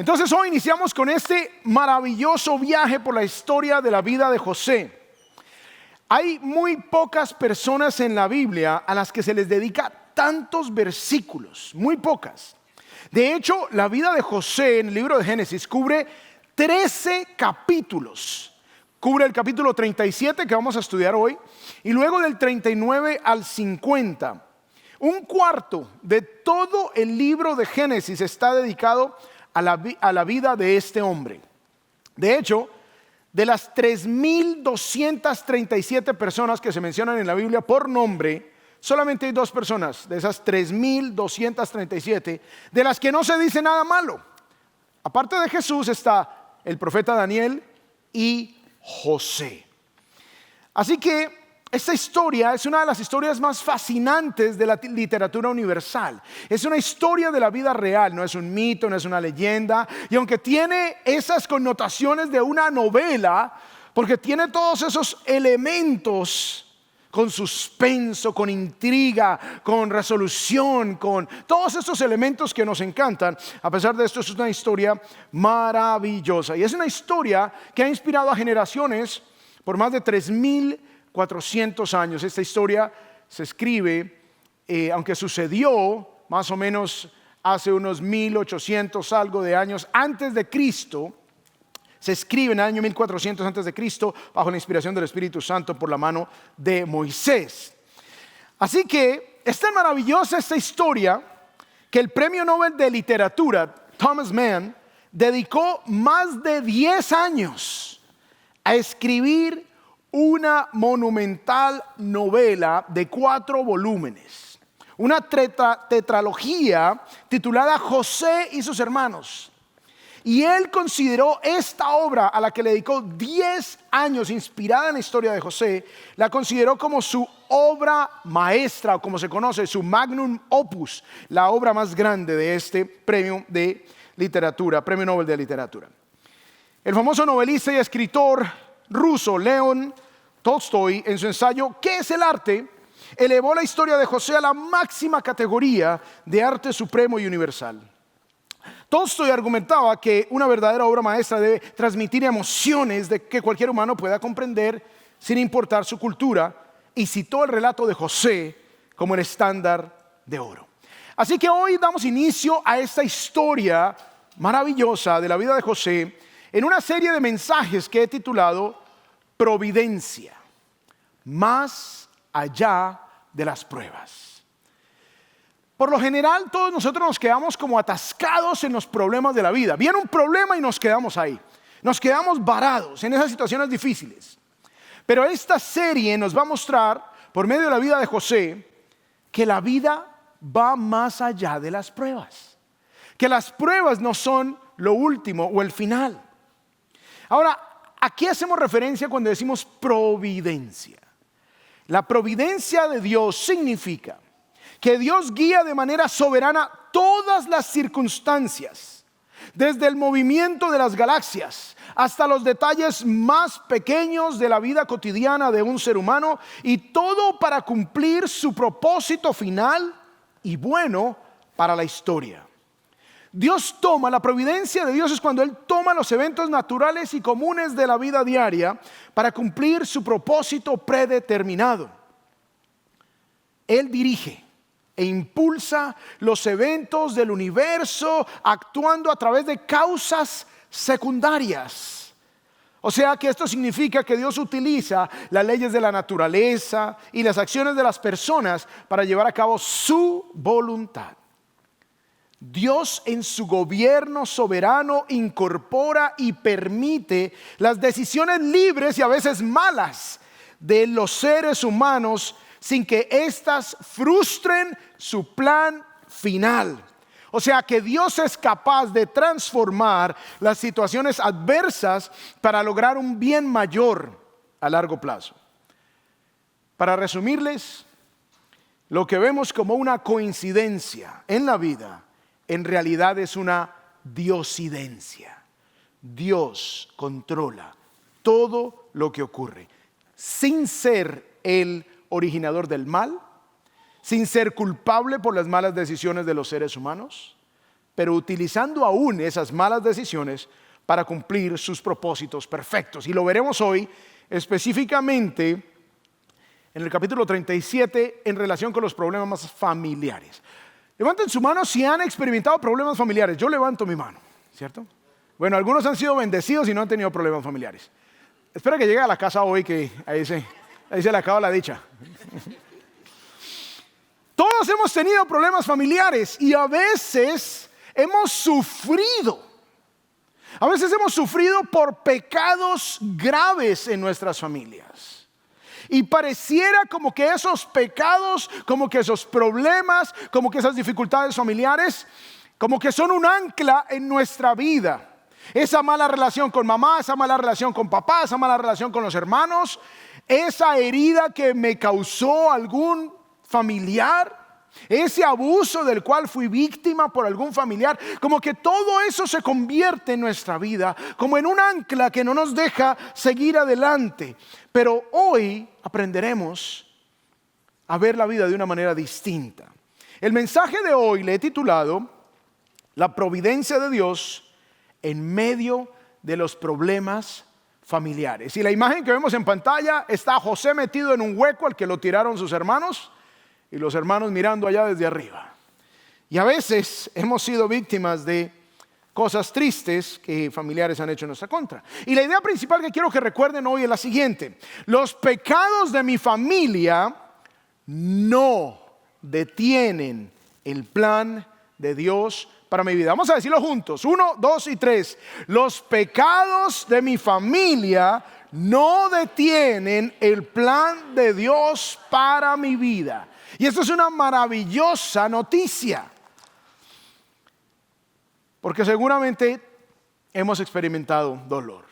Entonces hoy iniciamos con este maravilloso viaje por la historia de la vida de José. Hay muy pocas personas en la Biblia a las que se les dedica tantos versículos, muy pocas. De hecho, la vida de José en el libro de Génesis cubre 13 capítulos. Cubre el capítulo 37 que vamos a estudiar hoy y luego del 39 al 50. Un cuarto de todo el libro de Génesis está dedicado a la vida de este hombre. De hecho, de las 3,237 personas que se mencionan en la Biblia por nombre, solamente hay 2 personas de esas 3,237 de las que no se dice nada malo. Aparte de Jesús está el profeta Daniel y José. Así que esta historia es una de las historias más fascinantes de la literatura universal. Es una historia de la vida real, no es un mito, no es una leyenda. Y aunque tiene esas connotaciones de una novela, porque tiene todos esos elementos con suspenso, con intriga, con resolución, con todos estos elementos que nos encantan. A pesar de esto, es una historia maravillosa. Y es una historia que ha inspirado a generaciones por más de 3,400 años. Esta historia se escribe, aunque sucedió más o menos hace unos 1,800 algo de años antes de Cristo. Se escribe en el año 1400 antes de Cristo bajo la inspiración del Espíritu Santo por la mano de Moisés. Así que es tan maravillosa esta historia que el Premio Nobel de Literatura, Thomas Mann, dedicó más de 10 años a escribir una monumental novela de 4 volúmenes. Una tetralogía titulada José y sus hermanos. Y él consideró esta obra, a la que le dedicó 10 años, inspirada en la historia de José, la consideró como su obra maestra, o como se conoce, su magnum opus, la obra más grande de este premio de literatura, Premio Nobel de Literatura. El famoso novelista y escritor ruso León Tolstoy, en su ensayo ¿Qué es el arte?, elevó la historia de José a la máxima categoría de arte supremo y universal. Tolstoy argumentaba que una verdadera obra maestra debe transmitir emociones de que cualquier humano pueda comprender sin importar su cultura, y citó el relato de José como el estándar de oro. Así que hoy damos inicio a esta historia maravillosa de la vida de José en una serie de mensajes que he titulado Providencia, más allá de las pruebas. Por lo general, todos nosotros nos quedamos como atascados en los problemas de la vida. Viene un problema y nos quedamos ahí. Nos quedamos varados en esas situaciones difíciles. Pero esta serie nos va a mostrar, por medio de la vida de José, que la vida va más allá de las pruebas. Que las pruebas no son lo último o el final. Ahora, ¿a qué hacemos referencia cuando decimos providencia? La providencia de Dios significa que Dios guía de manera soberana todas las circunstancias, desde el movimiento de las galaxias hasta los detalles más pequeños de la vida cotidiana de un ser humano, y todo para cumplir su propósito final y bueno para la historia. Dios toma, la providencia de Dios es cuando Él toma los eventos naturales y comunes de la vida diaria para cumplir su propósito predeterminado. Él dirige e impulsa los eventos del universo, actuando a través de causas secundarias. O sea que esto significa que Dios utiliza las leyes de la naturaleza y las acciones de las personas para llevar a cabo su voluntad. Dios, en su gobierno soberano, incorpora y permite las decisiones libres y a veces malas de los seres humanos, sin que éstas frustren su plan final. O sea que Dios es capaz de transformar las situaciones adversas para lograr un bien mayor a largo plazo. Para resumirles, lo que vemos como una coincidencia en la vida, en realidad es una diosidencia. Dios controla todo lo que ocurre, sin ser el originador del mal, sin ser culpable por las malas decisiones de los seres humanos. pero utilizando aún esas malas decisiones para cumplir sus propósitos perfectos. Y lo veremos hoy específicamente en el capítulo 37 en relación con los problemas familiares. Levanten su mano si han experimentado problemas familiares. Yo levanto mi mano, ¿cierto? Bueno, algunos han sido bendecidos y no han tenido problemas familiares. Espera que llegue a la casa hoy, que ahí se le acaba la dicha. Todos hemos tenido problemas familiares y a veces hemos sufrido. A veces hemos sufrido por pecados graves en nuestras familias. Y pareciera como que esos pecados, como que esos problemas, como que esas dificultades familiares, como que son un ancla en nuestra vida. Esa mala relación con mamá, esa mala relación con papá, esa mala relación con los hermanos, esa herida que me causó algún familiar, ese abuso del cual fui víctima por algún familiar, como que todo eso se convierte en nuestra vida como en un ancla que no nos deja seguir adelante. Pero hoy aprenderemos a ver la vida de una manera distinta. El mensaje de hoy le he titulado La providencia de Dios en medio de los problemas familiares. Y la imagen que vemos en pantalla está José metido en un hueco al que lo tiraron sus hermanos y los hermanos mirando allá desde arriba. Y a veces hemos sido víctimas de cosas tristes que familiares han hecho en nuestra contra. Y la idea principal que quiero que recuerden hoy es la siguiente: los pecados de mi familia no detienen el plan de Dios para mi vida. Vamos a decirlo juntos, 1, 2 y 3. Los pecados de mi familia no detienen el plan de Dios para mi vida. Y esto es una maravillosa noticia, porque seguramente hemos experimentado dolor,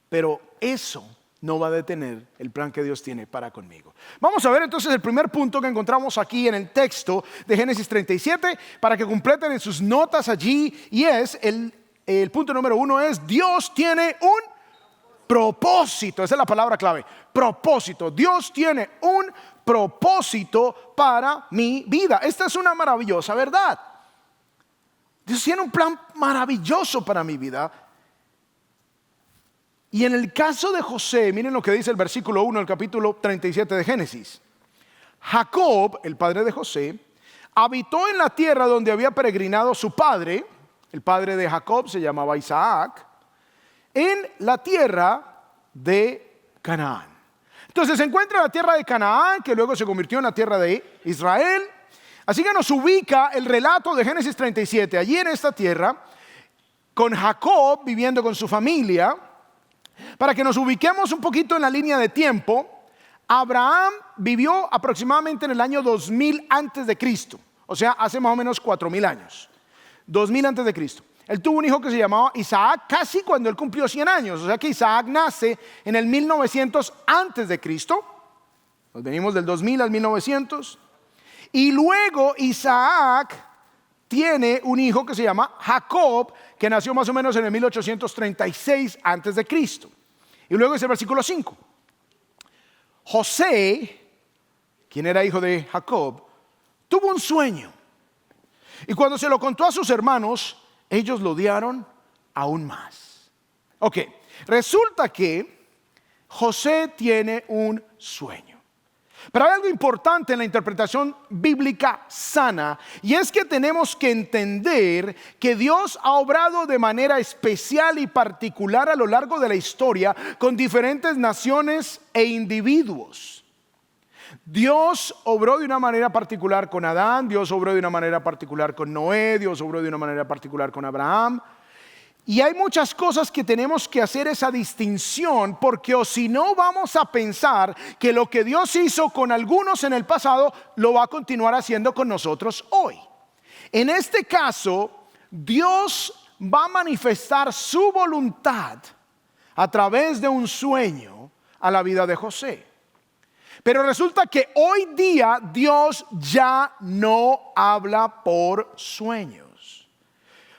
pero eso no va a detener el plan que Dios tiene para conmigo. Vamos a ver entonces el primer punto que encontramos aquí en el texto de Génesis 37, para que completen en sus notas allí, y es el punto número 1 es: Dios tiene un propósito. Esa es la palabra clave, propósito. Dios tiene un propósito para mi vida. Esta es una maravillosa verdad. Dios tiene un plan maravilloso para mi vida. Y en el caso de José, miren lo que dice el versículo 1 del capítulo 37 de Génesis. Jacob, el padre de José, habitó en la tierra donde había peregrinado su padre. El padre de Jacob se llamaba Isaac, en la tierra de Canaán. Entonces se encuentra la tierra de Canaán, que luego se convirtió en la tierra de Israel. Así que nos ubica el relato de Génesis 37, allí en esta tierra, con Jacob viviendo con su familia. Para que nos ubiquemos un poquito en la línea de tiempo, Abraham vivió aproximadamente en el año 2000 antes de Cristo, o sea, hace más o menos 4000 años, 2000 antes de Cristo. Él tuvo un hijo que se llamaba Isaac casi cuando él cumplió 100 años, o sea que Isaac nace en el 1900 antes de Cristo. Nos venimos del 2000 al 1900. Y luego Isaac tiene un hijo que se llama Jacob, que nació más o menos en el 1836 antes de Cristo. Y luego es el versículo 5. José, quien era hijo de Jacob, tuvo un sueño. Y cuando se lo contó a sus hermanos, ellos lo odiaron aún más. Ok, resulta que José tiene un sueño. Pero hay algo importante en la interpretación bíblica sana, y es que tenemos que entender que Dios ha obrado de manera especial y particular a lo largo de la historia con diferentes naciones e individuos. Dios obró de una manera particular con Adán, Dios obró de una manera particular con Noé, Dios obró de una manera particular con Abraham. Y hay muchas cosas que tenemos que hacer esa distinción, porque o si no vamos a pensar que lo que Dios hizo con algunos en el pasado lo va a continuar haciendo con nosotros hoy. En este caso, Dios va a manifestar su voluntad a través de un sueño a la vida de José. Pero resulta que hoy día Dios ya no habla por sueños.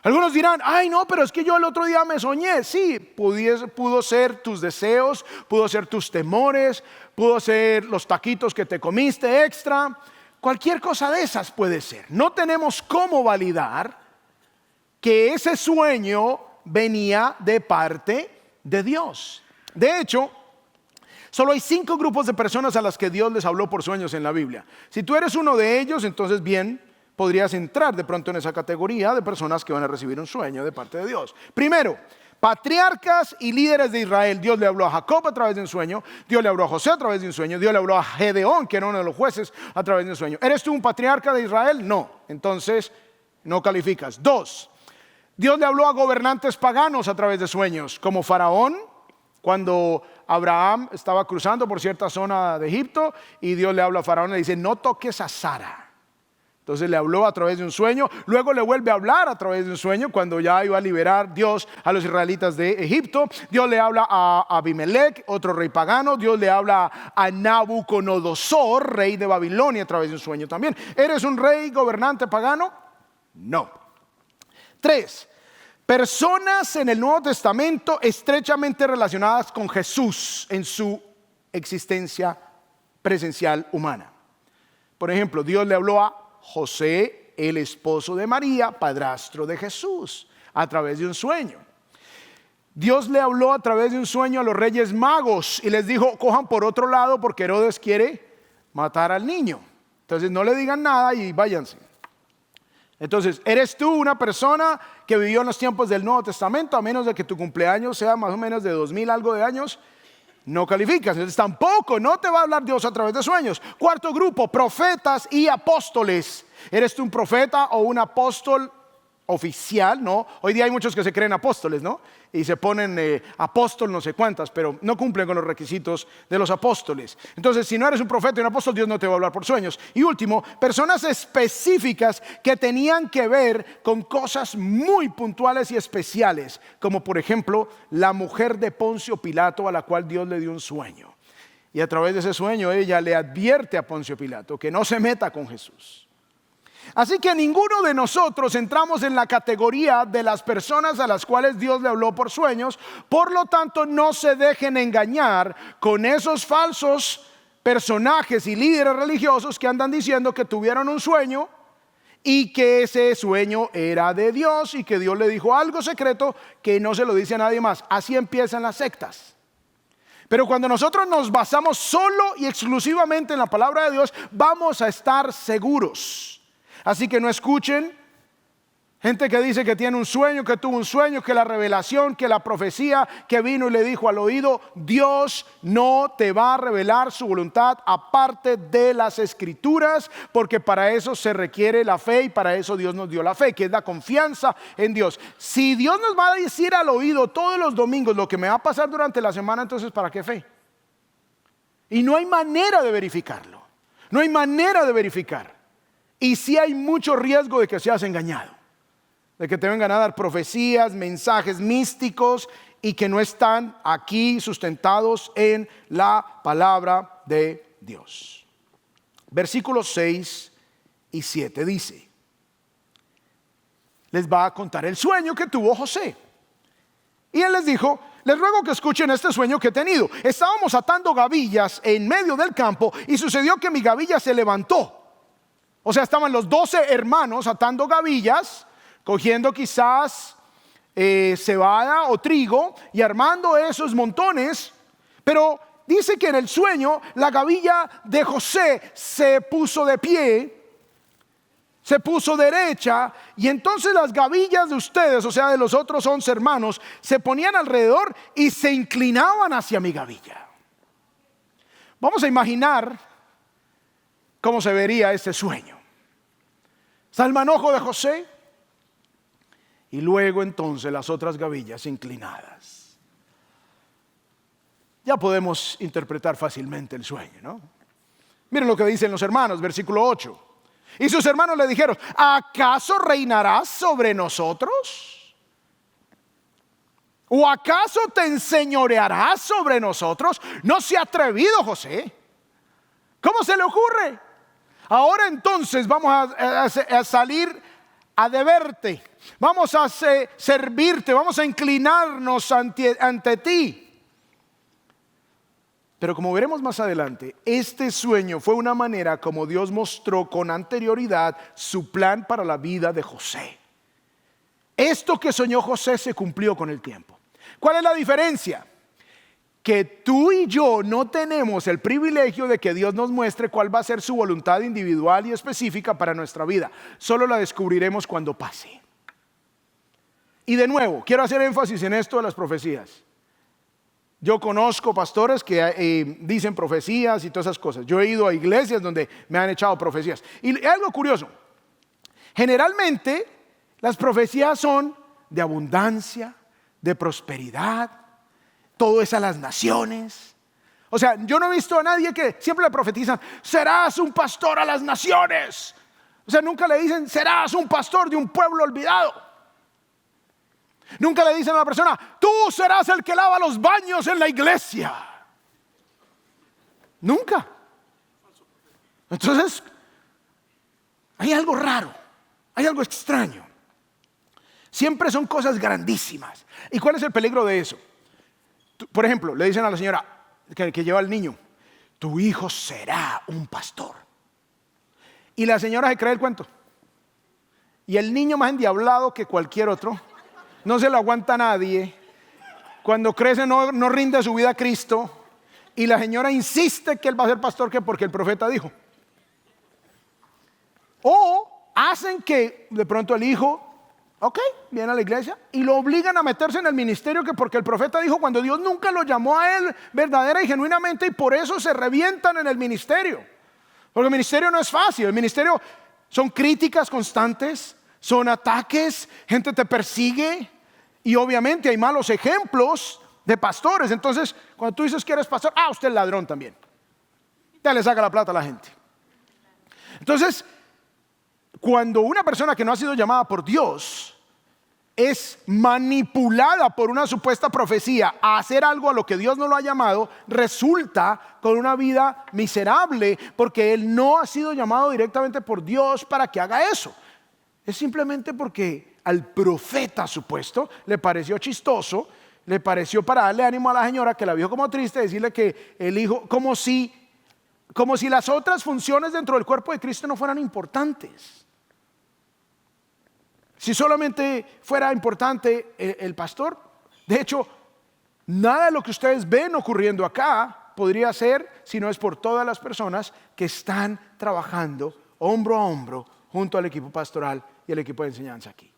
Algunos dirán: ay no, pero es que yo el otro día me soñé. Sí, pudo ser tus deseos, pudo ser tus temores, pudo ser los taquitos que te comiste extra. Cualquier cosa de esas puede ser. No tenemos cómo validar que ese sueño venía de parte de Dios. De hecho, solo hay 5 grupos de personas a las que Dios les habló por sueños en la Biblia. Si tú eres uno de ellos, entonces bien, podrías entrar de pronto en esa categoría de personas que van a recibir un sueño de parte de Dios. Primero, patriarcas y líderes de Israel. Dios le habló a Jacob a través de un sueño, Dios le habló a José a través de un sueño, Dios le habló a Gedeón, que era uno de los jueces, a través de un sueño. ¿Eres tú un patriarca de Israel? No, entonces no calificas. 2, Dios le habló a gobernantes paganos a través de sueños, como Faraón, cuando Abraham estaba cruzando por cierta zona de Egipto, y Dios le habla a Faraón y le dice: no toques a Sara. Entonces le habló a través de un sueño, luego le vuelve a hablar a través de un sueño cuando ya iba a liberar Dios a los israelitas de Egipto. Dios le habla a Abimelech, otro rey pagano. Dios le habla a Nabucodonosor, rey de Babilonia, a través de un sueño también. ¿Eres un rey gobernante pagano? No. 3, personas en el Nuevo Testamento estrechamente relacionadas con Jesús en su existencia presencial humana. Por ejemplo, Dios le habló a José, el esposo de María, padrastro de Jesús, a través de un sueño. Dios le habló a través de un sueño a los reyes magos y les dijo: cojan por otro lado porque Herodes quiere matar al niño. Entonces no le digan nada y váyanse. Entonces, ¿eres tú una persona que vivió en los tiempos del Nuevo Testamento, a menos de que tu cumpleaños sea más o menos de 2000 algo de años? No calificas. Entonces tampoco, no te va a hablar Dios a través de sueños. 4 grupo, profetas y apóstoles. ¿Eres tú un profeta o un apóstol oficial? No, hoy día hay muchos que se creen apóstoles, ¿no? Y se ponen apóstol no sé cuántas, pero no cumplen con los requisitos de los apóstoles. Entonces, si no eres un profeta y un apóstol, Dios no te va a hablar por sueños. Y último, personas específicas que tenían que ver con cosas muy puntuales y especiales, como por ejemplo la mujer de Poncio Pilato, a la cual Dios le dio un sueño, y a través de ese sueño ella le advierte a Poncio Pilato que no se meta con Jesús. Así que ninguno de nosotros entramos en la categoría de las personas a las cuales Dios le habló por sueños. Por lo tanto, no se dejen engañar con esos falsos personajes y líderes religiosos que andan diciendo que tuvieron un sueño y que ese sueño era de Dios y que Dios le dijo algo secreto que no se lo dice a nadie más. Así empiezan las sectas. Pero cuando nosotros nos basamos solo y exclusivamente en la palabra de Dios, vamos a estar seguros. Así que no escuchen gente que dice que tiene un sueño, que tuvo un sueño, que la revelación, que la profecía, que vino y le dijo al oído. Dios no te va a revelar su voluntad aparte de las escrituras, porque para eso se requiere la fe, y para eso Dios nos dio la fe, que es la confianza en Dios. Si Dios nos va a decir al oído todos los domingos lo que me va a pasar durante la semana, entonces ¿para qué fe? Y no hay manera de verificarlo. No hay manera de verificar. Y sí hay mucho riesgo de que seas engañado, de que te vengan a dar profecías, mensajes místicos y que no están aquí sustentados en la palabra de Dios. Versículos 6 y 7 dice: les va a contar el sueño que tuvo José. Y él les dijo: les ruego que escuchen este sueño que he tenido. Estábamos atando gavillas en medio del campo y sucedió que mi gavilla se levantó. O sea, estaban los 12 hermanos atando gavillas, cogiendo quizás cebada o trigo y armando esos montones. Pero dice que en el sueño la gavilla de José se puso de pie, se puso derecha, y entonces las gavillas de ustedes, o sea de los otros 11 hermanos, se ponían alrededor y se inclinaban hacia mi gavilla. Vamos a imaginar cómo se vería este sueño. Está el manojo de José y luego entonces las otras gavillas inclinadas. Ya podemos interpretar fácilmente el sueño, ¿no? Miren lo que dicen los hermanos, versículo 8. Y sus hermanos le dijeron: ¿acaso reinarás sobre nosotros? ¿O acaso te enseñorearás sobre nosotros? No se ha atrevido José. ¿Cómo se le ocurre? Ahora entonces vamos a salir a deberte, vamos a servirte, vamos a inclinarnos ante ti. Pero como veremos más adelante, este sueño fue una manera como Dios mostró con anterioridad su plan para la vida de José. Esto que soñó José se cumplió con el tiempo. ¿Cuál es la diferencia? Que tú y yo no tenemos el privilegio de que Dios nos muestre cuál va a ser su voluntad individual y específica para nuestra vida. Solo la descubriremos cuando pase. Y de nuevo, quiero hacer énfasis en esto de las profecías. Yo conozco pastores que dicen profecías y todas esas cosas. Yo he ido a iglesias donde me han echado profecías. Y es algo curioso. Generalmente las profecías son de abundancia, de prosperidad, todo es a las naciones. O sea, yo no he visto a nadie que siempre le profetizan, serás un pastor a las naciones. O sea, nunca le dicen, serás un pastor de un pueblo olvidado. Nunca le dicen a la persona, tú serás el que lava los baños en la iglesia. Nunca. Entonces, hay algo raro, hay algo extraño. Siempre son cosas grandísimas. ¿Y cuál es el peligro de eso? Por ejemplo, le dicen a la señora que lleva al niño, tu hijo será un pastor. Y la señora se cree el cuento. Y el niño más endiablado que cualquier otro, no se lo aguanta a nadie. Cuando crece no rinde su vida a Cristo. Y la señora insiste que él va a ser pastor que porque el profeta dijo. O hacen que de pronto el hijo, ok, viene a la iglesia y lo obligan a meterse en el ministerio que porque el profeta dijo cuando Dios nunca lo llamó a él verdadera y genuinamente, y por eso se revientan en el ministerio. Porque el ministerio no es fácil. El ministerio son críticas constantes, son ataques, gente te persigue y obviamente hay malos ejemplos de pastores. Entonces, cuando tú dices que eres pastor, usted es ladrón también. Ya le saca la plata a la gente. Entonces, cuando una persona que no ha sido llamada por Dios es manipulada por una supuesta profecía a hacer algo a lo que Dios no lo ha llamado, resulta con una vida miserable porque él no ha sido llamado directamente por Dios para que haga eso. Es simplemente porque al profeta supuesto le pareció chistoso, le pareció para darle ánimo a la señora que la vio como triste, decirle que el hijo, como si las otras funciones dentro del cuerpo de Cristo no fueran importantes. Si solamente fuera importante el pastor, de hecho, nada de lo que ustedes ven ocurriendo acá podría ser si no es por todas las personas que están trabajando hombro a hombro junto al equipo pastoral y el equipo de enseñanza aquí.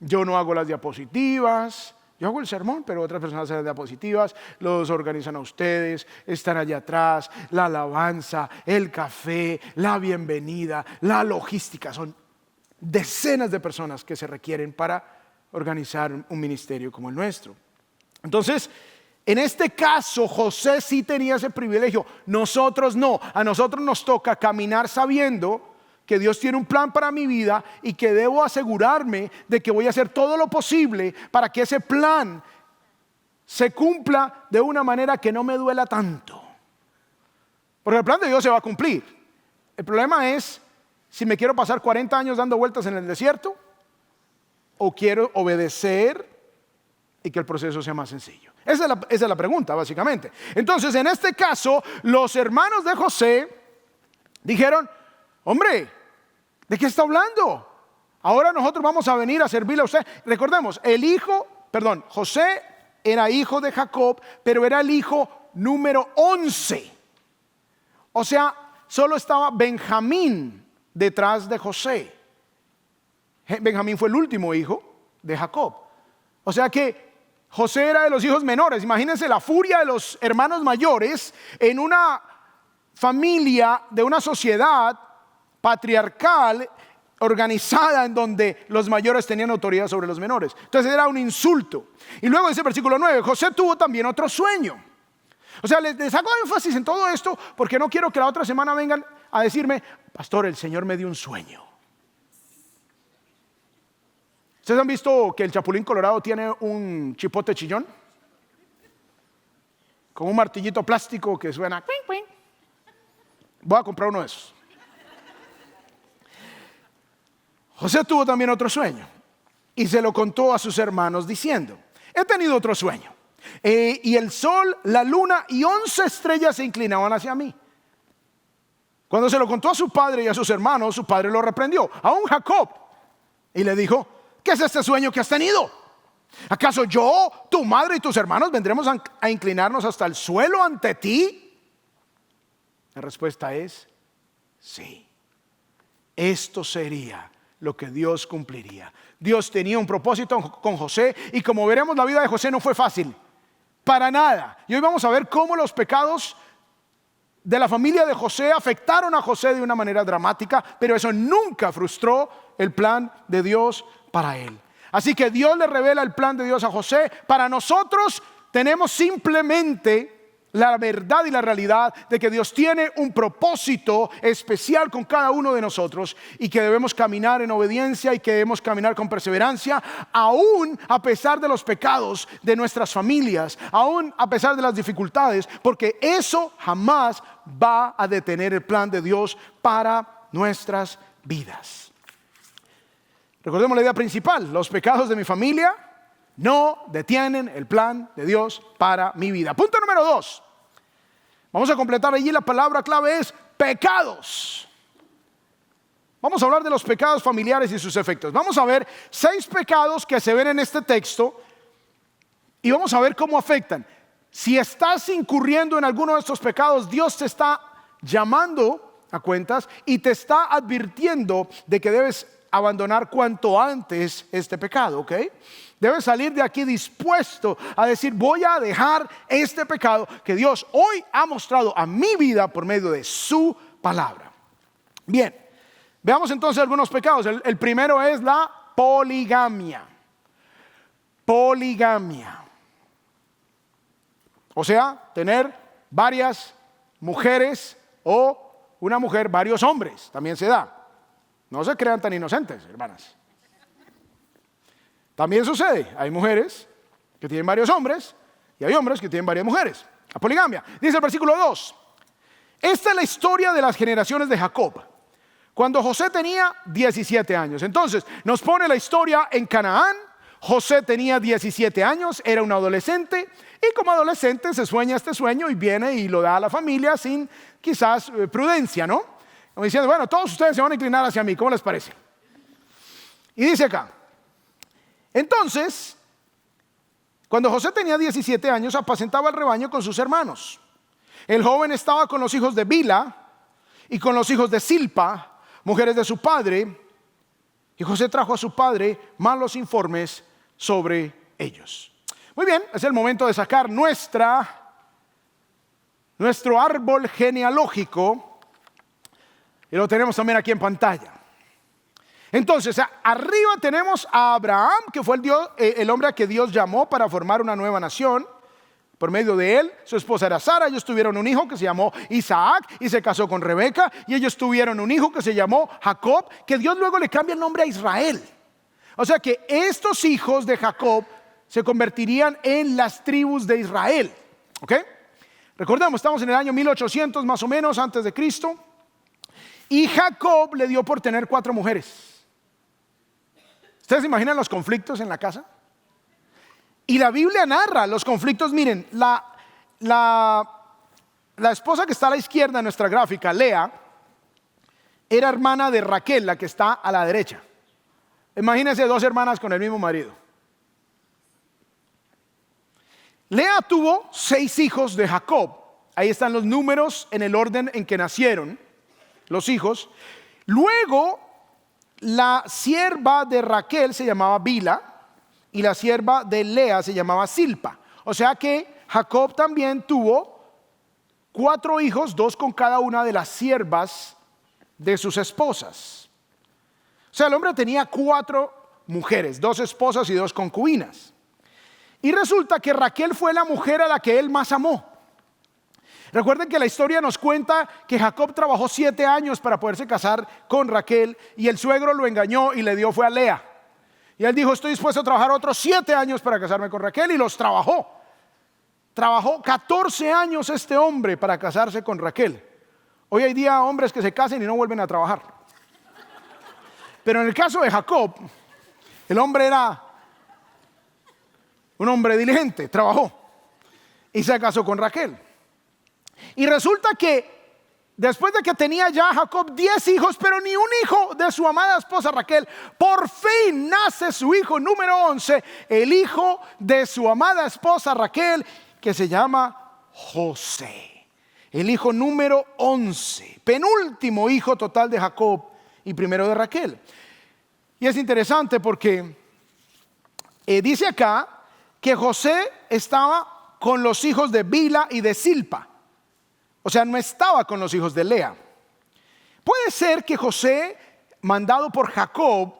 Yo no hago las diapositivas, yo hago el sermón, pero otras personas hacen las diapositivas, los organizan a ustedes, están allá atrás, la alabanza, el café, la bienvenida, la logística, son decenas de personas que se requieren para organizar un ministerio como el nuestro. Entonces, en este caso, José sí tenía ese privilegio, nosotros no. A nosotros nos toca caminar sabiendo que Dios tiene un plan para mi vida y que debo asegurarme de que voy a hacer todo lo posible para que ese plan se cumpla de una manera que no me duela tanto. Porque el plan de Dios se va a cumplir. El problema es si me quiero pasar 40 años dando vueltas en el desierto o quiero obedecer y que el proceso sea más sencillo. Esa es la pregunta, básicamente. Entonces, en este caso, los hermanos de José dijeron, hombre, ¿de qué está hablando? Ahora nosotros vamos a venir a servirle a usted. Recordemos, José era hijo de Jacob, pero era el hijo número 11. O sea, solo estaba Benjamín detrás de José. Benjamín fue el último hijo de Jacob. O sea que José era de los hijos menores. Imagínense la furia de los hermanos mayores en una familia de una sociedad patriarcal organizada en donde los mayores tenían autoridad sobre los menores. Entonces era un insulto. Y luego dice el versículo 9, José tuvo también otro sueño. O sea, les hago énfasis en todo esto porque no quiero que la otra semana vengan a decirme, pastor, el Señor me dio un sueño. ¿Ustedes han visto que el Chapulín Colorado tiene un chipote chillón? Con un martillito plástico que suena. Quing, quing. Voy a comprar uno de esos. José tuvo también otro sueño y se lo contó a sus hermanos diciendo, he tenido otro sueño y el sol, la luna y 11 estrellas se inclinaban hacia mí. Cuando se lo contó a su padre y a sus hermanos, su padre lo reprendió, aún Jacob, y le dijo, ¿qué es este sueño que has tenido? ¿Acaso yo, tu madre y tus hermanos vendremos a inclinarnos hasta el suelo ante ti? La respuesta es sí. Esto sería lo que Dios cumpliría. Dios tenía un propósito con José, y como veremos, la vida de José no fue fácil, para nada. Y hoy vamos a ver cómo los pecados de la familia de José afectaron a José de una manera dramática, pero eso nunca frustró el plan de Dios para él. Así que Dios le revela el plan de Dios a José. Para nosotros tenemos simplemente la verdad y la realidad de que Dios tiene un propósito especial con cada uno de nosotros, y que debemos caminar en obediencia y que debemos caminar con perseverancia, aún a pesar de los pecados de nuestras familias, aún a pesar de las dificultades, porque eso jamás va a detener el plan de Dios para nuestras vidas. Recordemos la idea principal: los pecados de mi familia no detienen el plan de Dios para mi vida. Punto número 2. Vamos a completar allí, la palabra clave es pecados. Vamos a hablar de los pecados familiares y sus efectos. Vamos a ver 6 pecados que se ven en este texto, y vamos a ver cómo afectan. Si estás incurriendo en alguno de estos pecados, Dios te está llamando a cuentas y te está advirtiendo de que debes abandonar cuanto antes este pecado, ¿ok? Debes salir de aquí dispuesto a decir: voy a dejar este pecado que Dios hoy ha mostrado a mi vida por medio de su palabra. Bien, veamos entonces algunos pecados. El primero es la poligamia. Poligamia. O sea, tener varias mujeres, o una mujer, varios hombres. También se da. No se crean tan inocentes, hermanas. También sucede. Hay mujeres que tienen varios hombres y hay hombres que tienen varias mujeres. La poligamia. Dice el versículo 2. Esta es la historia de las generaciones de Jacob, cuando José tenía 17 años. Entonces nos pone la historia en Canaán. José tenía 17 años, era un adolescente, y como adolescente se sueña este sueño y viene y lo da a la familia sin quizás prudencia, ¿no? Como diciendo: bueno, todos ustedes se van a inclinar hacia mí, ¿cómo les parece? Y dice acá: entonces, cuando José tenía 17 años, apacentaba el rebaño con sus hermanos. El joven estaba con los hijos de Bila y con los hijos de Silpa, mujeres de su padre, y José trajo a su padre malos informes sobre ellos. Muy bien, es el momento de sacar nuestro árbol genealógico, y lo tenemos también aquí en pantalla. Entonces, arriba tenemos a Abraham, que fue el hombre a que Dios llamó para formar una nueva nación. Por medio de él, su esposa era Sara. Ellos tuvieron un hijo que se llamó Isaac y se casó con Rebeca. Y ellos tuvieron un hijo que se llamó Jacob, que Dios luego le cambia el nombre a Israel. O sea que estos hijos de Jacob se convertirían en las tribus de Israel. ¿Ok? Recordemos, estamos en el año 1800 más o menos antes de Cristo. Y Jacob le dio por tener 4 mujeres. ¿Ustedes se imaginan los conflictos en la casa? Y la Biblia narra los conflictos. Miren, la esposa que está a la izquierda en nuestra gráfica, Lea, era hermana de Raquel, la que está a la derecha. Imagínense 2 hermanas con el mismo marido. Lea tuvo 6 hijos de Jacob. Ahí están los números en el orden en que nacieron los hijos. Luego, la sierva de Raquel se llamaba Bila y la sierva de Lea se llamaba Silpa. O sea que Jacob también tuvo 4 hijos, 2 con cada una de las siervas de sus esposas. O sea, el hombre tenía 4 mujeres, 2 esposas y 2 concubinas. Y resulta que Raquel fue la mujer a la que él más amó. Recuerden que la historia nos cuenta que Jacob trabajó 7 años para poderse casar con Raquel, y el suegro lo engañó y le dio fue a Lea. Y él dijo: estoy dispuesto a trabajar otros 7 años para casarme con Raquel, y los trabajó. Trabajó 14 años este hombre para casarse con Raquel. Hoy hay día hombres que se casan y no vuelven a trabajar. Pero en el caso de Jacob, el hombre era un hombre diligente, trabajó y se casó con Raquel. Y resulta que después de que tenía ya Jacob 10 hijos, pero ni un hijo de su amada esposa Raquel, por fin nace su hijo número 11, el hijo de su amada esposa Raquel, que se llama José. El hijo número 11, penúltimo hijo total de Jacob y primero de Raquel. Y es interesante porque dice acá que José estaba con los hijos de Bila y de Silpa. O sea, no estaba con los hijos de Lea. Puede ser que José, mandado por Jacob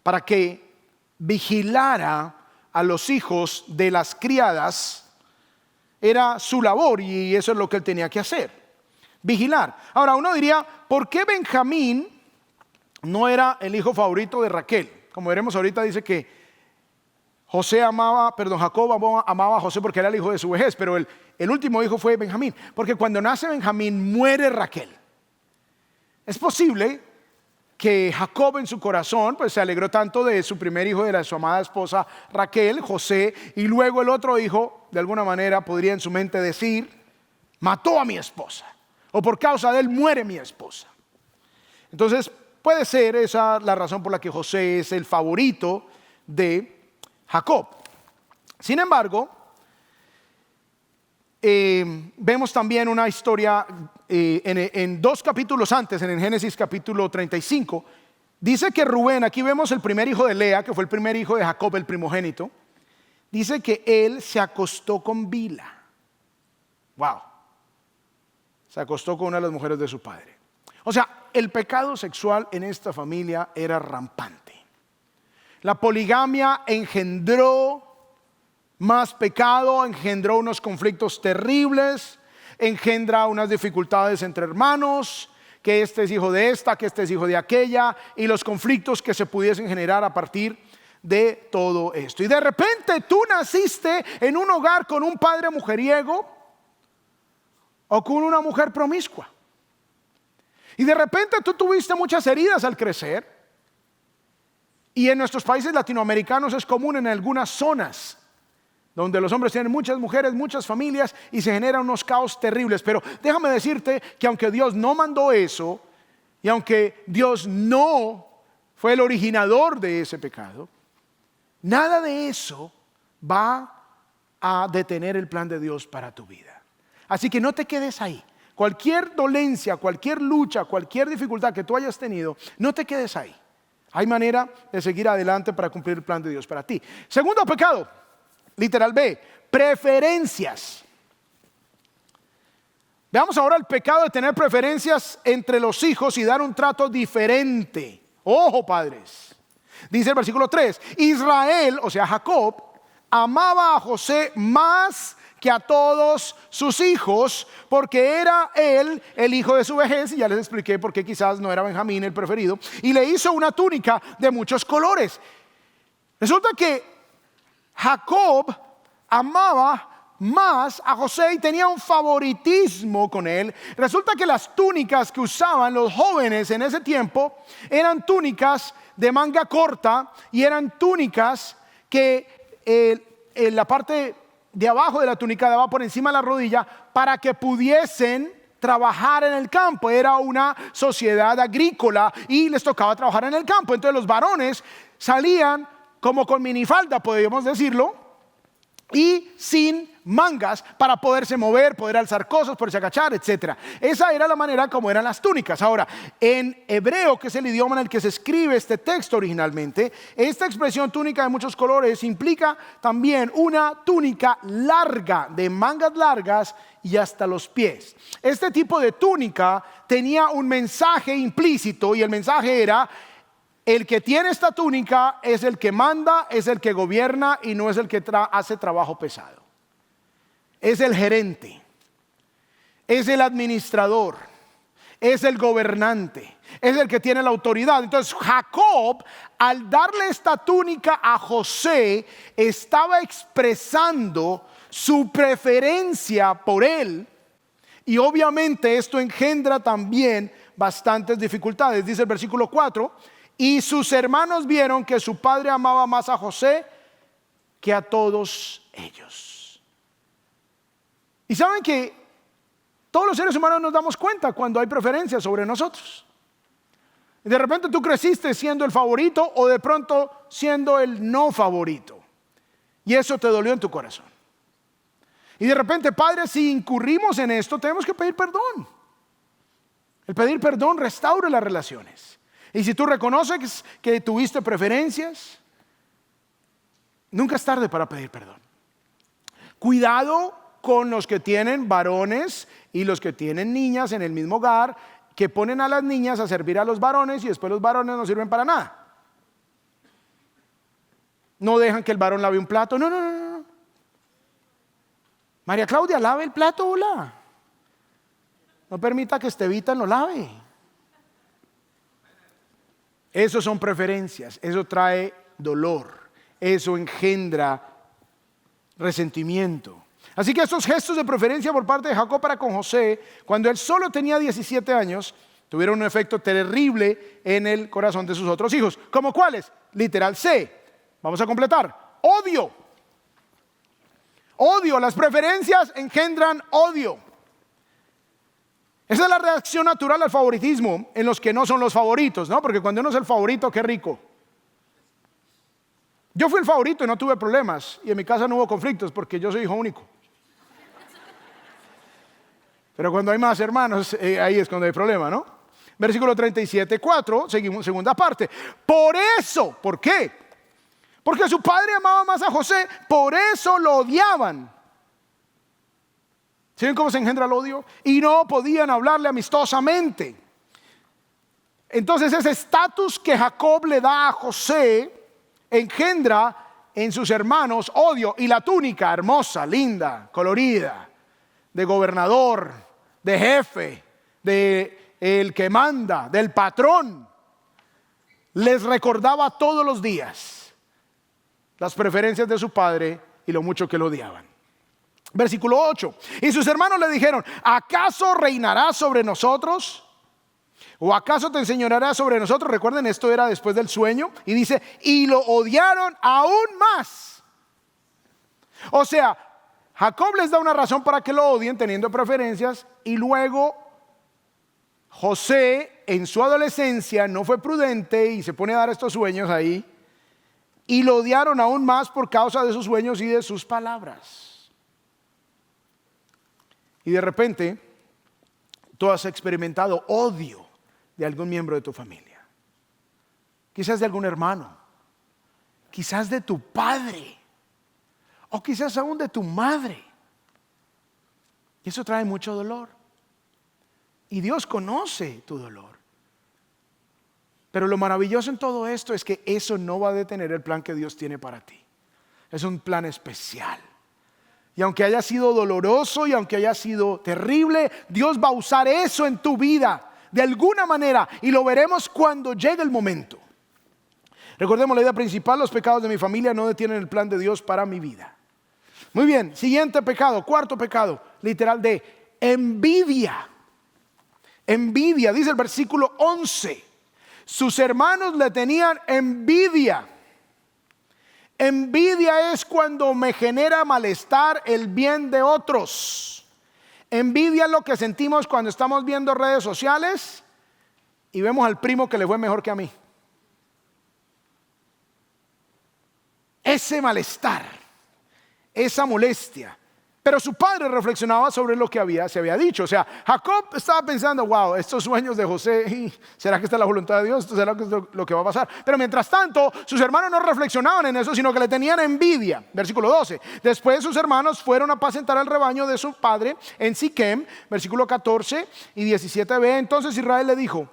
para que vigilara a los hijos de las criadas, era su labor y eso es lo que él tenía que hacer, vigilar. Ahora uno diría, ¿por qué Benjamín no era el hijo favorito de Raquel? Como veremos ahorita, dice que Jacob amaba a José porque era el hijo de su vejez, pero el último hijo fue Benjamín, porque cuando nace Benjamín muere Raquel. Es posible que Jacob en su corazón pues se alegró tanto de su primer hijo, de su amada esposa Raquel, José, y luego el otro hijo de alguna manera podría en su mente decir, mató a mi esposa, o por causa de él muere mi esposa. Entonces puede ser esa la razón por la que José es el favorito de Jacob. Sin embargo, vemos también una historia en 2 capítulos antes, en el Génesis capítulo 35, dice que Rubén, aquí vemos el primer hijo de Lea, que fue el primer hijo de Jacob, el primogénito, dice que él se acostó con Bila. Wow. Se acostó con una de las mujeres de su padre. O sea, el pecado sexual en esta familia era rampante. La poligamia engendró más pecado, engendró unos conflictos terribles, engendra unas dificultades entre hermanos, que este es hijo de esta, que este es hijo de aquella, y los conflictos que se pudiesen generar a partir de todo esto. Y de repente tú naciste en un hogar con un padre mujeriego o con una mujer promiscua. Y de repente tú tuviste muchas heridas al crecer. Y en nuestros países latinoamericanos es común en algunas zonas donde los hombres tienen muchas mujeres, muchas familias y se generan unos caos terribles. Pero déjame decirte que aunque Dios no mandó eso y aunque Dios no fue el originador de ese pecado, nada de eso va a detener el plan de Dios para tu vida. Así que no te quedes ahí. Cualquier dolencia, cualquier lucha, cualquier dificultad que tú hayas tenido, no te quedes ahí. Hay manera de seguir adelante para cumplir el plan de Dios para ti. Segundo pecado, literal B, preferencias. Veamos ahora el pecado de tener preferencias entre los hijos y dar un trato diferente. Ojo, padres. Dice el versículo 3, Israel, o sea Jacob, amaba a José más que a todos sus hijos, porque era él el hijo de su vejez, y ya les expliqué por qué quizás no era Benjamín el preferido, y le hizo una túnica de muchos colores. Resulta que Jacob amaba más a José y tenía un favoritismo con él. Resulta que las túnicas que usaban los jóvenes en ese tiempo eran túnicas de manga corta y eran túnicas que en la parte de abajo de la túnica daba por encima de la rodilla para que pudiesen trabajar en el campo. Era una sociedad agrícola y les tocaba trabajar en el campo. Entonces los varones salían como con minifalda, podríamos decirlo, y sin mangas para poderse mover, poder alzar cosas, poderse agachar, etc. Esa era la manera como eran las túnicas. Ahora, en hebreo, que es el idioma en el que se escribe este texto originalmente, esta expresión túnica de muchos colores implica también una túnica larga, de mangas largas y hasta los pies. Este tipo de túnica tenía un mensaje implícito y el mensaje era: el que tiene esta túnica es el que manda, es el que gobierna y no es el que hace trabajo pesado. Es el gerente, es el administrador, es el gobernante, es el que tiene la autoridad. Entonces Jacob, al darle esta túnica a José, estaba expresando su preferencia por él, y obviamente esto engendra también bastantes dificultades. Dice el versículo 4, y sus hermanos vieron que su padre amaba más a José que a todos ellos. Y saben que Todos los seres humanos nos damos cuenta cuando hay preferencias sobre nosotros. De repente tú creciste siendo el favorito o de pronto siendo el no favorito. Y eso te dolió en tu corazón. Y de repente, padres, si incurrimos en esto, tenemos que pedir perdón. El pedir perdón restaura las relaciones. Y si tú reconoces que tuviste preferencias, nunca es tarde para pedir perdón. Cuidado con los que tienen varones y los que tienen niñas en el mismo hogar, que ponen a las niñas a servir a los varones y después los varones no sirven para nada. No dejan que el varón lave un plato. No. María Claudia, lave el plato, hola. No permita que Estevita lo lave. Eso son preferencias, eso trae dolor, eso engendra resentimiento. Así que estos gestos de preferencia por parte de Jacob para con José, cuando él solo tenía 17 años, tuvieron un efecto terrible en el corazón de sus otros hijos. ¿Cómo cuáles? Literal C. Vamos a completar. Odio. Odio. Las preferencias engendran odio. Esa es la reacción natural al favoritismo en los que no son los favoritos, ¿no? Porque cuando uno es el favorito, qué rico. Yo fui el favorito y no tuve problemas. Y en mi casa no hubo conflictos porque yo soy hijo único. Pero cuando hay más hermanos, ahí es cuando hay problema, ¿no? Versículo 37:4, seguimos segunda parte. Por eso, ¿por qué? Porque su padre amaba más a José, por eso lo odiaban. ¿Sí ven cómo se engendra el odio? Y no podían hablarle amistosamente. Entonces ese estatus que Jacob le da a José engendra en sus hermanos odio. Y la túnica hermosa, linda, colorida, de gobernador, de jefe, de el que manda, del patrón, les recordaba todos los días las preferencias de su padre y lo mucho que lo odiaban. Versículo 8. Y sus hermanos le dijeron: ¿acaso reinarás sobre nosotros? ¿O acaso te enseñorearás sobre nosotros? Recuerden, esto era después del sueño. Y dice, y lo odiaron aún más. O sea, Jacob les da una razón para que lo odien, teniendo preferencias. Y luego José en su adolescencia no fue prudente y se pone a dar estos sueños ahí. Y lo odiaron aún más por causa de sus sueños y de sus palabras. Y de repente, tú has experimentado odio de algún miembro de tu familia. Quizás de algún hermano. Quizás de tu padre. O quizás aún de tu madre. Y eso trae mucho dolor. Y Dios conoce tu dolor. Pero lo maravilloso en todo esto es que eso no va a detener el plan que Dios tiene para ti. Es un plan especial. Y aunque haya sido doloroso y aunque haya sido terrible, Dios va a usar eso en tu vida de alguna manera. Y lo veremos cuando llegue el momento. Recordemos la idea principal: los pecados de mi familia no detienen el plan de Dios para mi vida. Muy bien, siguiente pecado, cuarto pecado, literal de envidia. Envidia, dice el versículo 11. Sus hermanos le tenían envidia. Envidia es cuando me genera malestar el bien de otros. Envidia es lo que sentimos cuando estamos viendo redes sociales y vemos al primo que le fue mejor que a mí. Ese malestar, esa molestia. Pero su padre reflexionaba sobre lo que se había dicho. O sea, Jacob estaba pensando: wow, estos sueños de José, ¿será que esta es la voluntad de Dios? ¿Esto será que es lo que va a pasar? Pero mientras tanto, sus hermanos no reflexionaban en eso, sino que le tenían envidia. Versículo 12. Después sus hermanos fueron a apacentar el rebaño de su padre en Siquem. Versículo 14 y 17b. Entonces Israel le dijo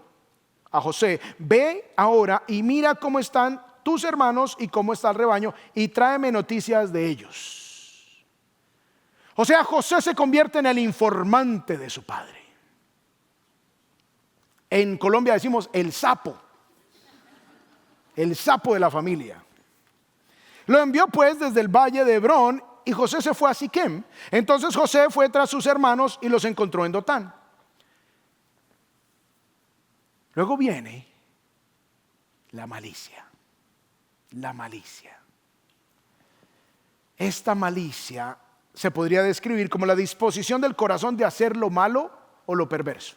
a José: ve ahora y mira cómo están tus hermanos y cómo está el rebaño, y tráeme noticias de ellos. O sea, José se convierte en el informante de su padre. En Colombia decimos el sapo de la familia. Lo envió pues desde el valle de Hebrón, y José se fue a Siquem. Entonces José fue tras sus hermanos y los encontró en Dotán. Luego viene la malicia. La malicia. Esta malicia se podría describir como la disposición del corazón de hacer lo malo o lo perverso.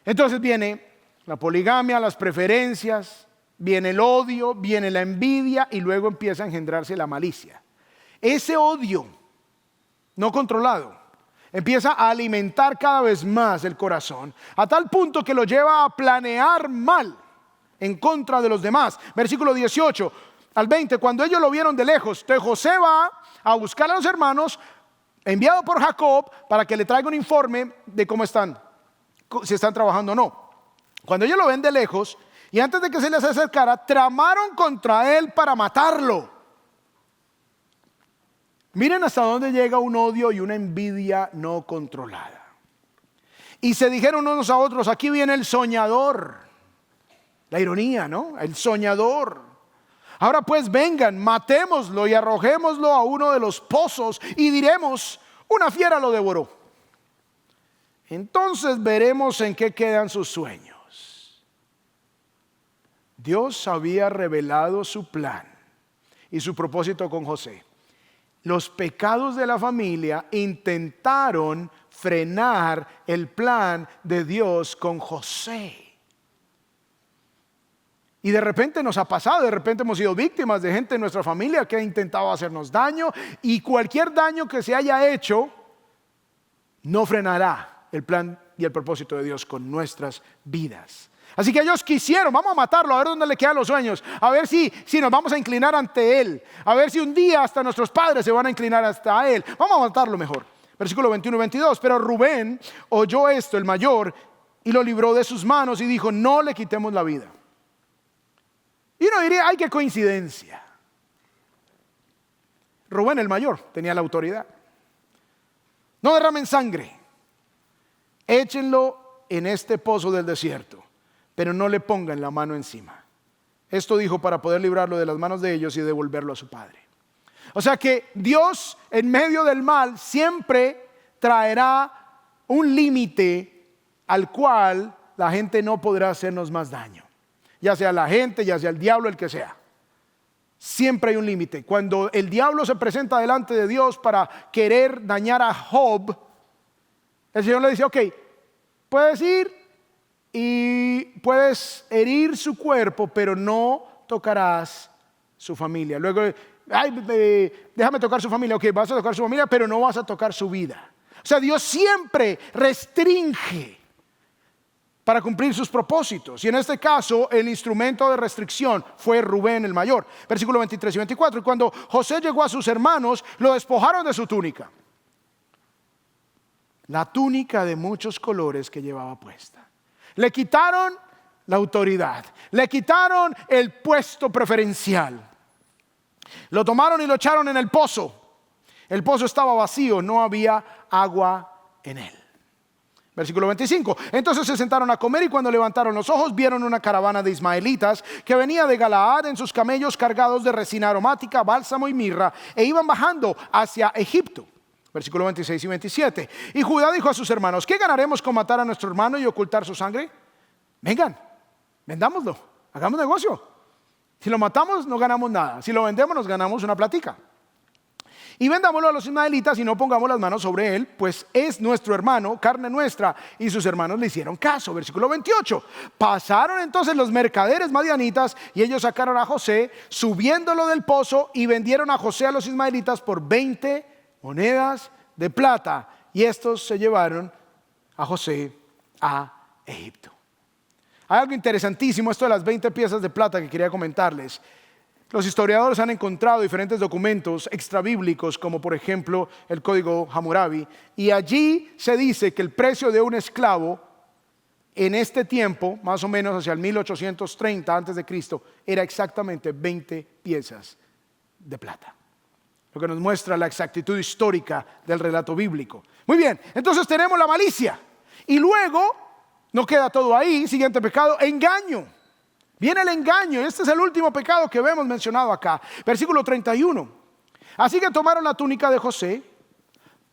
Entonces viene la poligamia, las preferencias, viene el odio, viene la envidia y luego empieza a engendrarse la malicia. Ese odio no controlado empieza a alimentar cada vez más el corazón, a tal punto que lo lleva a planear mal en contra de los demás. Versículo 18 al 20, cuando ellos lo vieron de lejos, entonces José va a buscar a los hermanos, enviado por Jacob, para que le traiga un informe de cómo están, si están trabajando o no. Cuando ellos lo ven de lejos, y antes de que se les acercara, tramaron contra él para matarlo. Miren hasta dónde llega un odio y una envidia no controlada. Y se dijeron unos a otros, aquí viene el soñador. La ironía, ¿no? El soñador. Ahora pues vengan, matémoslo y arrojémoslo a uno de los pozos y diremos, una fiera lo devoró. Entonces veremos en qué quedan sus sueños. Dios había revelado su plan y su propósito con José. Los pecados de la familia intentaron frenar el plan de Dios con José. Y de repente nos ha pasado, de repente hemos sido víctimas de gente en nuestra familia que ha intentado hacernos daño, y cualquier daño que se haya hecho no frenará el plan y el propósito de Dios con nuestras vidas. Así que ellos quisieron, vamos a matarlo, a ver dónde le quedan los sueños, a ver si nos vamos a inclinar ante él, a ver si un día hasta nuestros padres se van a inclinar hasta él, vamos a matarlo mejor. Versículo 21 y 22, pero Rubén oyó esto, el mayor, y lo libró de sus manos y dijo, no le quitemos la vida. Y uno diría, ay, qué coincidencia. Rubén el mayor tenía la autoridad. No derramen sangre, échenlo en este pozo del desierto, pero no le pongan la mano encima. Esto dijo para poder librarlo de las manos de ellos y devolverlo a su padre. O sea que Dios en medio del mal siempre traerá un límite al cual la gente no podrá hacernos más daño. Ya sea la gente, ya sea el diablo, el que sea. Siempre hay un límite. Cuando el diablo se presenta delante de Dios para querer dañar a Job, el Señor le dice, ok, puedes ir y puedes herir su cuerpo, pero no tocarás su familia. Luego, déjame tocar su familia. Ok, vas a tocar su familia, pero no vas a tocar su vida. O sea, Dios siempre restringe para cumplir sus propósitos. Y en este caso, el instrumento de restricción fue Rubén el mayor. Versículo 23 y 24. Y cuando José llegó a sus hermanos, lo despojaron de su túnica. La túnica de muchos colores que llevaba puesta. Le quitaron la autoridad. Le quitaron el puesto preferencial. Lo tomaron y lo echaron en el pozo. El pozo estaba vacío, no había agua en él. Versículo 25. Entonces se sentaron a comer y cuando levantaron los ojos vieron una caravana de ismaelitas que venía de Galaad en sus camellos cargados de resina aromática, bálsamo y mirra, e iban bajando hacia Egipto. Versículo 26 y 27. Y Judá dijo a sus hermanos, ¿qué ganaremos con matar a nuestro hermano y ocultar su sangre? Vengan, vendámoslo, hagamos negocio. Si lo matamos no ganamos nada, si lo vendemos nos ganamos una platica. Y vendámoslo a los ismaelitas y no pongamos las manos sobre él, pues es nuestro hermano, carne nuestra. Y sus hermanos le hicieron caso. Versículo 28. Pasaron entonces los mercaderes madianitas y ellos sacaron a José, subiéndolo del pozo, y vendieron a José a los ismaelitas por 20 monedas de plata. Y estos se llevaron a José a Egipto. Hay algo interesantísimo, esto de las 20 piezas de plata que quería comentarles. Los historiadores han encontrado diferentes documentos extrabíblicos, como por ejemplo el Código Hammurabi, y allí se dice que el precio de un esclavo en este tiempo, más o menos hacia el 1830 antes de Cristo, era exactamente 20 piezas de plata. Lo que nos muestra la exactitud histórica del relato bíblico. Muy bien, entonces tenemos la malicia. Y luego, no queda todo ahí, siguiente pecado, engaño. Viene el engaño, este es el último pecado que vemos mencionado acá. Versículo 31. Así que tomaron la túnica de José,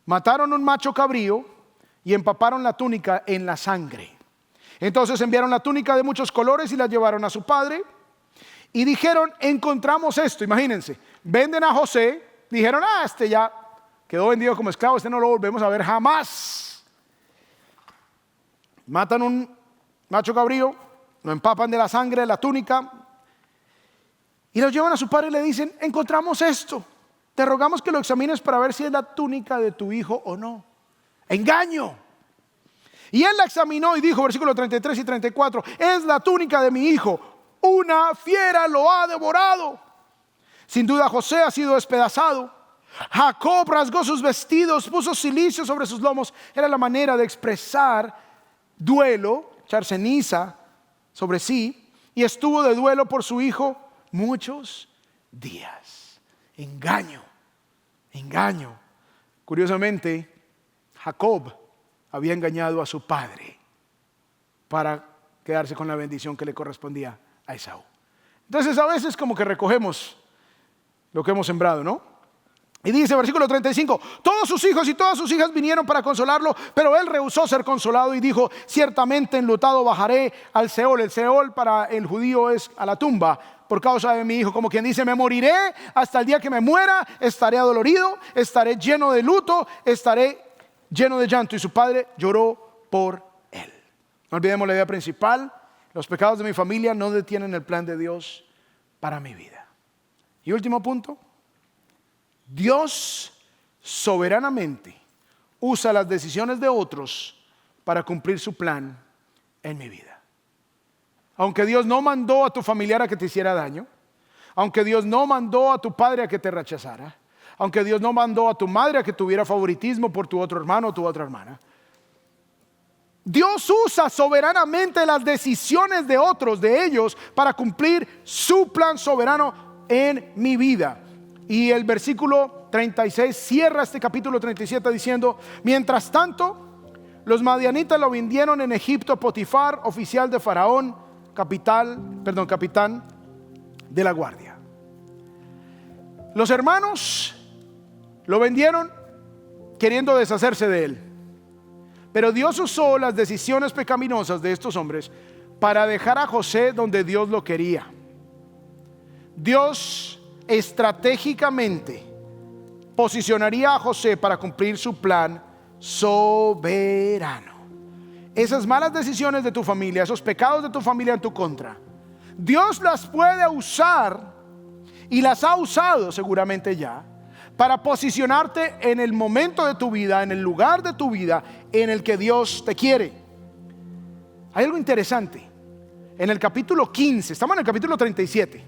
mataron un macho cabrío y empaparon la túnica en la sangre. Entonces enviaron la túnica de muchos colores y la llevaron a su padre. Y dijeron, encontramos esto, imagínense. Venden a José, dijeron, este ya quedó vendido como esclavo, este no lo volvemos a ver jamás. Matan un macho cabrío, lo empapan de la sangre de la túnica y lo llevan a su padre y le dicen: encontramos esto, te rogamos que lo examines para ver si es la túnica de tu hijo o no. Engaño. Y él la examinó y dijo, versículos 33 y 34, es la túnica de mi hijo, una fiera lo ha devorado. Sin duda José ha sido despedazado. Jacob rasgó sus vestidos, puso cilicio sobre sus lomos. Era la manera de expresar duelo, echar ceniza sobre sí, y estuvo de duelo por su hijo muchos días. Engaño. Curiosamente, Jacob había engañado a su padre para quedarse con la bendición que le correspondía a Esaú. Entonces a veces como que recogemos lo que hemos sembrado, ¿no? Y dice, versículo 35, todos sus hijos y todas sus hijas vinieron para consolarlo, pero él rehusó ser consolado y dijo, ciertamente enlutado bajaré al Seol. El Seol para el judío es a la tumba, por causa de mi hijo. Como quien dice, me moriré hasta el día que me muera, estaré adolorido, estaré lleno de luto, estaré lleno de llanto. Y su padre lloró por él. No olvidemos la idea principal: los pecados de mi familia no detienen el plan de Dios para mi vida. Y último punto: Dios soberanamente usa las decisiones de otros para cumplir su plan en mi vida. Aunque Dios no mandó a tu familiar a que te hiciera daño, aunque Dios no mandó a tu padre a que te rechazara, aunque Dios no mandó a tu madre a que tuviera favoritismo por tu otro hermano o tu otra hermana, Dios usa soberanamente las decisiones de otros, de ellos, para cumplir su plan soberano en mi vida. Y el versículo 36 cierra este capítulo 37 diciendo, mientras tanto, los madianitas lo vendieron en Egipto a Potifar, oficial de Faraón, capitán de la guardia. Los hermanos lo vendieron queriendo deshacerse de él. Pero Dios usó las decisiones pecaminosas de estos hombres para dejar a José donde Dios lo quería. Dios estratégicamente posicionaría a José para cumplir su plan soberano. Esas malas decisiones de tu familia, esos pecados de tu familia en tu contra, Dios las puede usar y las ha usado seguramente ya para posicionarte en el momento de tu vida, en el lugar de tu vida en el que Dios te quiere. Hay algo interesante. En el capítulo 15, estamos en el capítulo 37.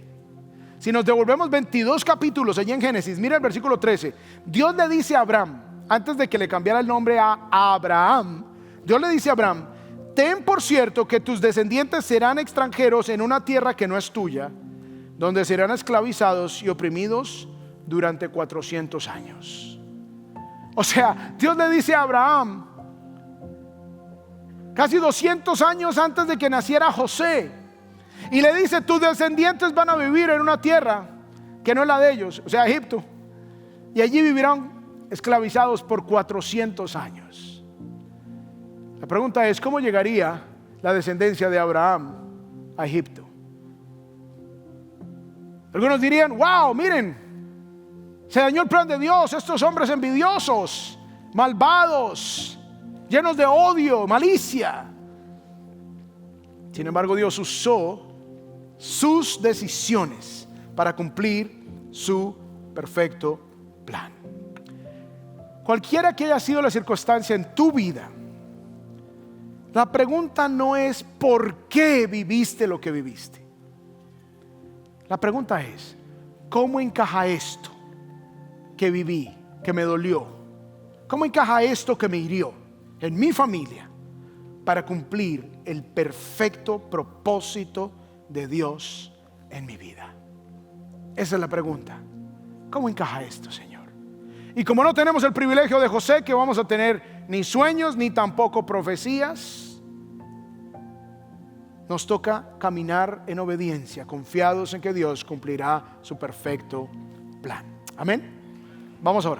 Si nos devolvemos 22 capítulos allí en Génesis, mira el versículo 13. Dios le dice a Abraham, antes de que le cambiara el nombre a Abraham, Dios le dice a Abraham, ten por cierto que tus descendientes serán extranjeros en una tierra que no es tuya, donde serán esclavizados y oprimidos durante 400 años. O sea, Dios le dice a Abraham, casi 200 años antes de que naciera José, y le dice, tus descendientes van a vivir en una tierra que no es la de ellos, o sea, Egipto, y allí vivirán esclavizados por 400 años. La pregunta es, ¿cómo llegaría la descendencia de Abraham a Egipto? Algunos dirían, wow, miren, se dañó el plan de Dios, estos hombres envidiosos, malvados, llenos de odio, malicia. Sin embargo, Dios usó sus decisiones para cumplir su perfecto plan. Cualquiera que haya sido la circunstancia en tu vida, la pregunta no es por qué viviste lo que viviste. La pregunta es, ¿cómo encaja esto que viví, que me dolió? ¿Cómo encaja esto que me hirió en mi familia para cumplir el perfecto propósito de Dios en mi vida? Esa es la pregunta. ¿Cómo encaja esto, Señor? Y como no tenemos el privilegio de José, que vamos a tener ni sueños ni tampoco profecías, nos toca caminar en obediencia, confiados en que Dios cumplirá su perfecto plan. Amén. Vamos a orar.